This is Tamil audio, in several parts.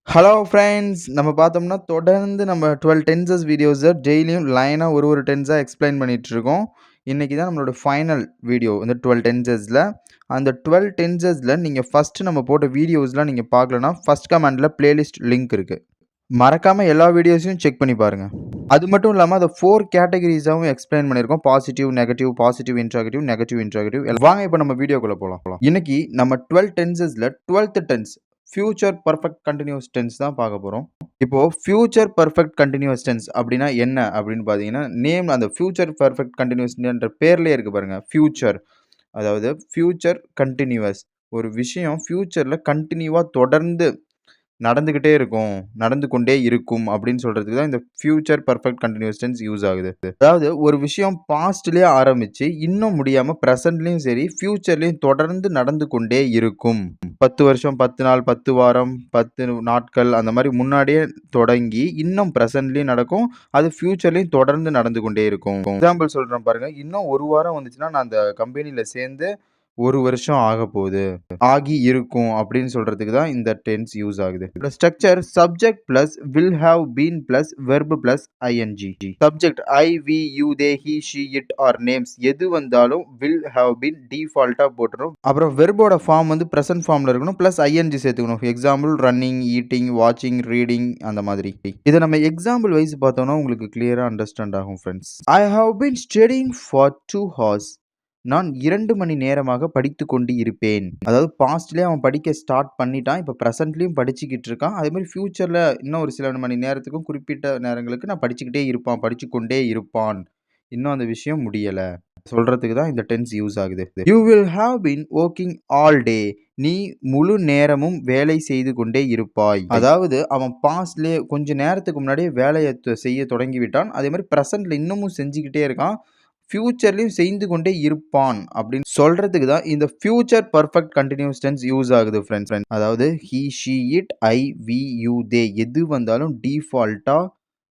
Hello friends. நம்ம பார்த்தோம்னா, தொடர்ந்து நம்ம 12 டென்சஸ் வீடியோஸ டெய்லியும் லைனா ஒரு டென்ஸா எக்ஸ்ப்ளைன் பண்ணிட்டுருக்கோம். இன்னைக்கு தான் நம்மளோட ஃபைனல் வீடியோ இந்த 12 டென்சஸ்ல. அந்த 12 டென்சஸ்ல நீங்க ஃபர்ஸ்ட் நம்ம போட்ட வீடியோஸ்லாம் நீங்க பார்க்கலன்னா, ஃபர்ஸ்ட் கமெண்ட்ல பிளேலிஸ்ட் லிங்க் இருக்கு. மறக்காம எல்லா வீடியோஸையும் செக் பண்ணி பாருங்க. அது மட்டும் இல்லாம அத 4 கேட்டகரிஸாவும் எக்ஸ்ப்ளைன் பண்ணியிருக்கோம். Positive, negative, positive interrogative, negative interrogative. வாங்க இப்ப நம்ம வீடியோக்குள்ள போலாம். இன்னைக்கு நம்ம 12 டென்சஸ்ல 12த் tense future perfect continuous tense தான் பார்க்க போறோம். இப்போ ஃபியூச்சர் பெர்ஃபெக்ட் கன்டினியூஸ் டென்ஸ் அப்படின்னா என்ன அப்படின்னு பார்த்தீங்கன்னா, நேம் அந்த ஃபியூச்சர் பெர்ஃபெக்ட் கன்டினியூஸ்ன்ற பேர்லயே இருக்கு பாருங்க. ஃபியூச்சர் அதாவது ஃபியூச்சர் கன்டினியூவஸ். ஒரு விஷயம் ஃபியூச்சர்ல கன்டினியூவா தொடர்ந்து நடந்துகிட்டே இருக்கும், நடந்து கொண்டே இருக்கும் அப்படின்னு சொல்றதுக்கு தான் இந்த future perfect continuous tense use ஆகுது. அதாவது ஒரு விஷயம் பாஸ்ட்லயே ஆரம்பிச்சு இன்னும் முடியாம பிரசன்ட்லயும் சரி, ஃபியூச்சர்லயும் தொடர்ந்து நடந்து கொண்டே இருக்கும். 10 வருஷம், 10 நாள், 10 வாரம், 10 நாட்கள் அந்த மாரி முன்னாடியே தொடங்கி இன்னும் பிரசன்ட்லயும் நடக்கும். அது ஃபியூச்சர்லயும் தொடர்ந்து நடந்து கொண்டே இருக்கும். எக்ஸாம்பிள் சொல்றேன் பாருங்க. இன்னும் 1 வாரம் வந்துச்சுன்னா, நான் அந்த கம்பெனில சேர்ந்து 1 வருஷம் ஆகப்போது. ஆகி இருக்கும் அப்படின்னு சொல்றதுக்கு தான் இந்த டென்ஸ் யூஸ் ஆகுது. இதோட structure subject plus will have been plus verb plus ING. Subject I, we, you, they, he, she, it or names எது வந்தாலும் வில் ஹேவ் பீன் டிஃபால்ட்டா போட்டுரும். அப்புறம் வெர்போட ஃபார்ம் வந்து பிரசன்ட் ஃபார்ம்ல இருக்கணும். பிளஸ் ஐஎன்ஜி சேர்த்துக்கணும். எக்ஸாம்பிள் ரன்னிங், ஈட்டிங், வாட்சிங், ரீடிங் அந்த மாதிரி. இதை நம்ம எக்ஸாம்பிள் வைஸ் பார்த்தோம்னா உங்களுக்கு கிளியரா அண்டர்ஸ்டாண்ட் ஆகும் friends. I have been studying for 2 hours. நான் 2 மணி நேரமாக படித்துக் கொண்டு இருப்பேன். அதாவது பாஸ்ட்லயே அவன் படிக்க ஸ்டார்ட் பண்ணிட்டான். இப்ப பிரசன்ட்லயும் படிச்சுக்கிட்டு இருக்கான். அதே மாரி ஃபியூச்சர்ல இன்னும் ஒரு சில மணி நேரத்துக்கும் குறிப்பிட்ட நேரங்களுக்கு நான் படிச்சுக்கிட்டே இருப்பான். படிச்சுக்கொண்டே இருப்பான். இன்னும் அந்த விஷயம் முடியல. சொல்றதுக்கு தான் இந்த டென்ஸ் யூஸ் ஆகுது. You will have been working all day. நீ முழு நேரமும் வேலை செய்து கொண்டே இருப்பாய். அதாவது அவன் பாஸ்ட்லயே கொஞ்ச நேரத்துக்கு முன்னாடியே வேலைய செய்ய தொடங்கி விட்டான். அதே மாரி பிரசன்ட்ல இன்னமும் செஞ்சுக்கிட்டே இருக்கான். ஃபியூச்சர்லயும் செய்து கொண்டே இருப்பான் அப்படின்னு சொல்றதுக்கு தான் இந்த future perfect continuous tense use ஆகுது ஃப்ரெண்ட்ஸ். அதாவது he, she, it, I, we, you, they எது வந்தாலும் டிஃபால்ட்டா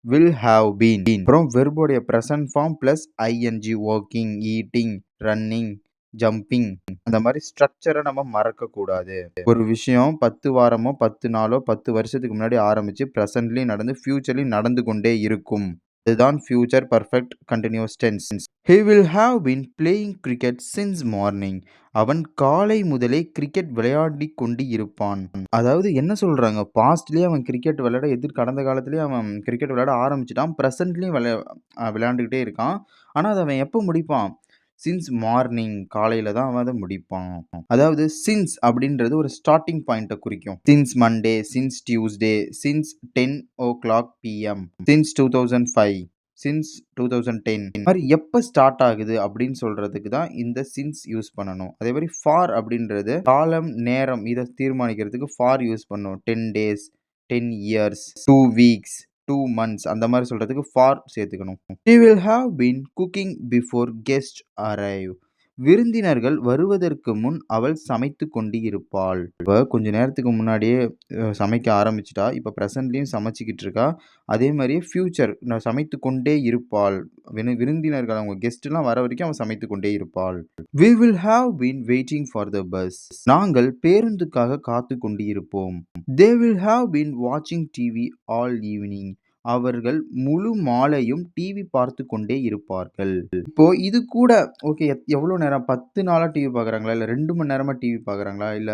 வில் ஹேவ் பீன். அப்புறம் வெர்போடைய present form plus ING walking, eating, running, jumping அந்த மாதிரி ஸ்ட்ரக்சரை நம்ம மறக்க கூடாது. ஒரு விஷயம் 10 வாரமோ 10 நாளோ 10 வருஷத்துக்கு முன்னாடி ஆரம்பிச்சு பிரசன்ட்லயும் நடந்து ஃபியூச்சர்லயும் நடந்து கொண்டே இருக்கும். இதுதான் future perfect continuous tense. He will have been playing cricket since morning. அவன் காலை முதலே கிரிக்கெட் விளையாடி கொண்டு இருப்பான். அதாவது என்ன சொல்றாங்க, பாஸ்ட்லயே அவன் கிரிக்கெட் விளையாட கடந்த காலத்திலேயே அவன் கிரிக்கெட் விளையாட ஆரம்பிச்சுட்டான். பிரசன்ட்லயும் விளையாண்டுக்கிட்டே இருக்கான். ஆனா அதை அவன் எப்போ முடிப்பான்? சின்ஸ் மார்னிங் காலையில தான் அவன் அதை முடிப்பான். அதாவது சின்ஸ் அப்படின்றது ஒரு ஸ்டார்டிங் பாயிண்ட்டை குறிக்கும். Since Monday, since Tuesday, since 10 o'clock PM, since 2005, since 2010 இந்த மாதிரி எப்போ ஸ்டார்ட் ஆகுது அப்படின்னு சொல்றதுக்கு தான் இந்த சின்ஸ் யூஸ் பண்ணணும். அதே மாதிரி ஃபார் அப்படின்றது காலம், நேரம் இதை தீர்மானிக்கிறதுக்கு ஃபார் யூஸ் பண்ணணும். 10 days, 10 years, 2 weeks, 2 months அந்த மாதிரி சொல்றதுக்கு ஃபார் சேர்த்துக்கணும். She will have been cooking before guests arrive. விருந்தினர்கள் வருவதற்கு முன் அவள் சமைத்து கொண்டு இருப்பாள். இப்போ கொஞ்ச நேரத்துக்கு முன்னாடியே சமைக்க ஆரம்பிச்சிட்டா. இப்போ ப்ரெசன்ட்லேயும் சமைச்சிக்கிட்டு இருக்கா. அதே மாதிரியே ஃபியூச்சர் நான் சமைத்து கொண்டே இருப்பாள். விருந்தினர்கள் அவங்க கெஸ்ட்லாம் வர வரைக்கும் அவன் சமைத்து கொண்டே இருப்பாள். We will have been waiting for the bus. நாங்கள் பேருந்துக்காக காத்து கொண்டு இருப்போம். They will have been watching TV all evening. அவர்கள் முழு மாலையும் டிவி பார்த்து கொண்டே இருப்பார்கள். இப்போ இது கூட ஓகே எவ்வளோ நேரம் 10 நாளா டிவி பார்க்குறாங்களா? இல்ல 2 மணி நேரமா டிவி பார்க்குறாங்களா? இல்ல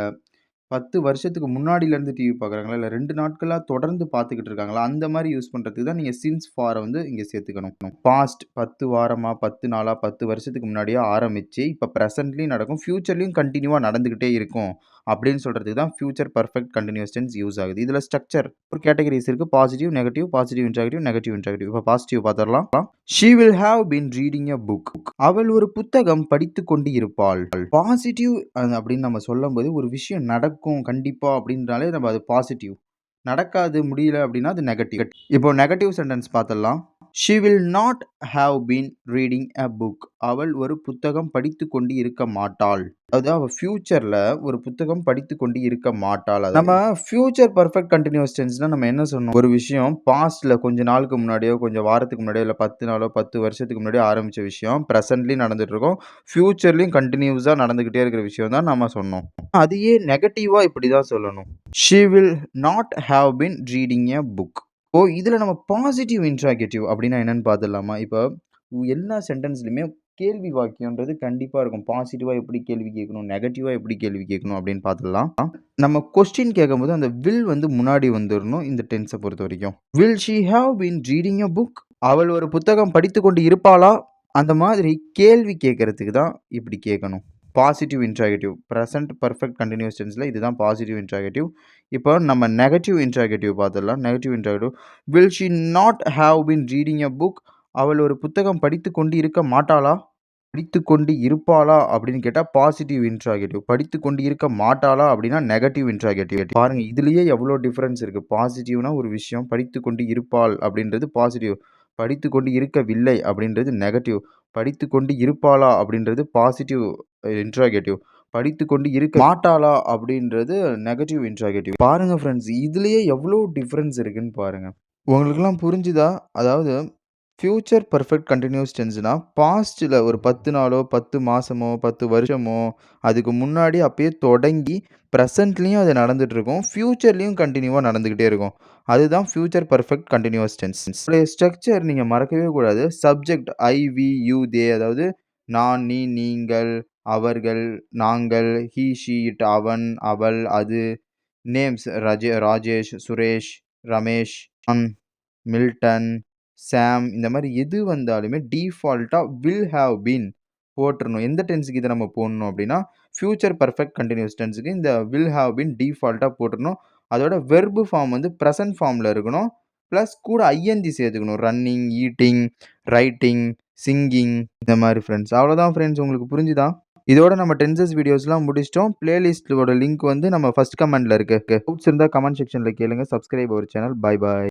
10 வருஷத்துக்கு முன்னாடிலேருந்து டிவி பார்க்குறாங்களா? இல்ல 2 நாட்களா தொடர்ந்து பார்த்துக்கிட்டு இருக்காங்களா? அந்த மாரி யூஸ் பண்றதுக்கு தான் நீங்க சின்ஸ் ஃபார வந்து இங்க சேர்த்துக்கணும். பாஸ்ட் 10 வாரமா, 10 நாளா, 10 வருஷத்துக்கு முன்னாடியே ஆரம்பிச்சு, இப்ப பிரசன்ட்லயும் நடக்கும். ஃபியூச்சர்லயும் கன்டினியூவா நடந்துகிட்டே இருக்கும். அப்படின்னு சொல்றதுக்கு தான் future perfect continuous tense use ஆகுது. இதுல ஸ்ட்ரக்சர் ஒரு கேட்டகரிஸ் இருக்கு. Positive, negative, positive interrogative, negative interrogative. இப்ப பாசிட்டிவ் பார்த்துடலாம். She will have been reading a book. அவள் ஒரு புத்தகம் படித்துக் கொண்டு இருப்பாள். பாசிட்டிவ் அப்படின்னு நம்ம சொல்லும்போது ஒரு விஷயம் நடக்கும் கண்டிப்பா அப்படின்றாலே நம்ம அது பாசிட்டிவ். நடக்காது, முடியல அப்படின்னா அது நெகட்டிவ். இப்போ நெகட்டிவ் சென்டென்ஸ் பார்த்துடலாம். She will not have been reading a book. அவள் ஒரு புத்தகம் படித்துக் கொண்டு இருக்க மாட்டாள். அதாவது அவ ஃபியூச்சர்ல ஒரு புத்தகம் படித்துக் கொண்டு இருக்க மாட்டாள். நம்ம ஃபியூச்சர் பெர்ஃபெக்ட் கன்டினியூஸ் டென்ஸ்னா நம்ம என்ன சொன்னோம்? ஒரு விஷயம் பாஸ்ட்ல கொஞ்ச நாளுக்கு முன்னாடியோ, கொஞ்சம் வாரத்துக்கு முன்னாடியோ, இல்ல 10 நாளோ, 10 வருஷத்துக்கு முன்னாடியோ ஆரம்பிச்ச விஷயம் பிரசன்ட்லயும் நடந்துட்டு இருக்கும். ஃபியூச்சர்லயும் கன்டினியூஸா நடந்துகிட்டே இருக்கிற விஷயம் தான் நம்ம சொன்னோம். அதையே நெகட்டிவா இப்படி தான் சொல்லணும். She will not have been reading a book. இதில் நம்ம பாசிட்டிவ் இன்ட்ராகேட்டிவ் அப்படின்னா என்னன்னு பார்த்துடலாமா? இப்போ எல்லா சென்டென்ஸ்லையுமே கேள்வி வாக்கியம்ன்றது கண்டிப்பாக இருக்கும். பாசிட்டிவாக எப்படி கேள்வி கேட்கணும், நெகட்டிவாக எப்படி கேள்வி கேட்கணும் அப்படின்னு பார்த்துடலாம். நம்ம கொஸ்டின் கேட்கும்போது அந்த வில் வந்து முன்னாடி வந்துடணும் இந்த டென்ஸை பொறுத்த வரைக்கும். Will she have been reading a book? அவள் ஒரு புத்தகம் படித்து கொண்டு இருப்பாளா? அந்த மாதிரி கேள்வி கேட்கறதுக்கு தான் இப்படி கேட்கணும். Positive interrogative present perfect continuous டென்ஸில் இதுதான் பாசிட்டிவ் இன்ட்ராகேட்டிவ். இப்போ நம்ம நெகட்டிவ் இன்ட்ராகேட்டிவ் பார்த்துடலாம். Negative interrogative will she not have been reading a book? அவள் ஒரு புத்தகம் படித்து கொண்டு இருக்க மாட்டாளா? படித்து கொண்டு இருப்பாளா அப்படின்னு கேட்டால் பாசிட்டிவ் இன்ட்ராகேட்டிவ். படித்து கொண்டு இருக்க மாட்டாளா அப்படின்னா நெகட்டிவ் இன்ட்ராகேட்டிவ். பாருங்கள் இதுலேயே எவ்வளோ டிஃப்ரென்ஸ் இருக்குது. பாசிட்டிவ்னா ஒரு விஷயம், படித்து கொண்டு இருப்பாள் அப்படின்றது பாசிட்டிவ், படித்து கொண்டு இருக்கவில்லை அப்படின்றது நெகட்டிவ், படித்து கொண்டு இருப்பாளா அப்படின்றது பாசிட்டிவ் இன்ட்ராகேட்டிவ், படித்து கொண்டு இருக்க மாட்டாளா அப்படின்றது நெகட்டிவ் இன்ட்ராகேட்டிவ். பாருங்க ஃப்ரெண்ட்ஸ் இதுலேயே எவ்வளோ டிஃப்ரென்ஸ் இருக்குன்னு பாருங்கள். உங்களுக்குலாம் புரிஞ்சுதா? அதாவது ஃப்யூச்சர் பர்ஃபெக்ட் கண்டினியூஸ் டென்ஸ்னா பாஸ்ட்டில் ஒரு 10 நாளோ 10 மாதமோ 10 வருஷமோ அதுக்கு முன்னாடி அப்பயே தொடங்கி ப்ரெசண்ட்லேயும் அது நடந்துகிட்ருக்கும், ஃப்யூச்சர்லேயும் கண்டினியூவாக நடந்துக்கிட்டே இருக்கும். அதுதான் future perfect continuous tense. Structure நீங்கள் மறக்கவே கூடாது. Subject I, we, you, they, அதாவது நான், நீ, நீங்கள், அவர்கள், நாங்கள், ஹீ, ஷீ, இட், அவன், அவள், அது. நேம்ஸ் ராஜேஷ், சுரேஷ், ரமேஷ், மில்டன், சாம், இந்த மாதிரி எது வந்தாலுமே டீஃபால்ட்டாக வில் ஹேவ் பீன் போட்டுறணும். எந்த டென்ஸுக்கு இதை நம்ம போடணும் அப்படின்னா ஃப்யூச்சர் பர்ஃபெக்ட் கண்டினியூஸ் டென்ஸுக்கு இந்த வில் ஹேவ் பீன் டீஃபால்ட்டாக போட்டுறணும். அதோட வெர்பு ஃபார்ம் வந்து ப்ரெசன்ட் ஃபார்மில் இருக்கணும், ப்ளஸ் கூட ஐஎன்ஜி சேர்த்துக்கணும். ரன்னிங், ஈட்டிங், ரைட்டிங், சிங்கிங், இந்த மாதிரி ஃப்ரெண்ட்ஸ். அவ்வளோதான் ஃப்ரெண்ட்ஸ், உங்களுக்கு புரிஞ்சுதா? இதோட நம்ம டென்சஸ் வீடியோஸ்லாம் முடிச்சிட்டோம். பிளேலிஸ்ட்டோட லிங்க் வந்து நம்ம ஃபர்ஸ்ட் கமெண்ட்டில் இருக்குது. டவுட்ஸ் இருந்தால் கமெண்ட் செக்ஷனில் கேளுங்க. Subscribe our channel. Bye bye.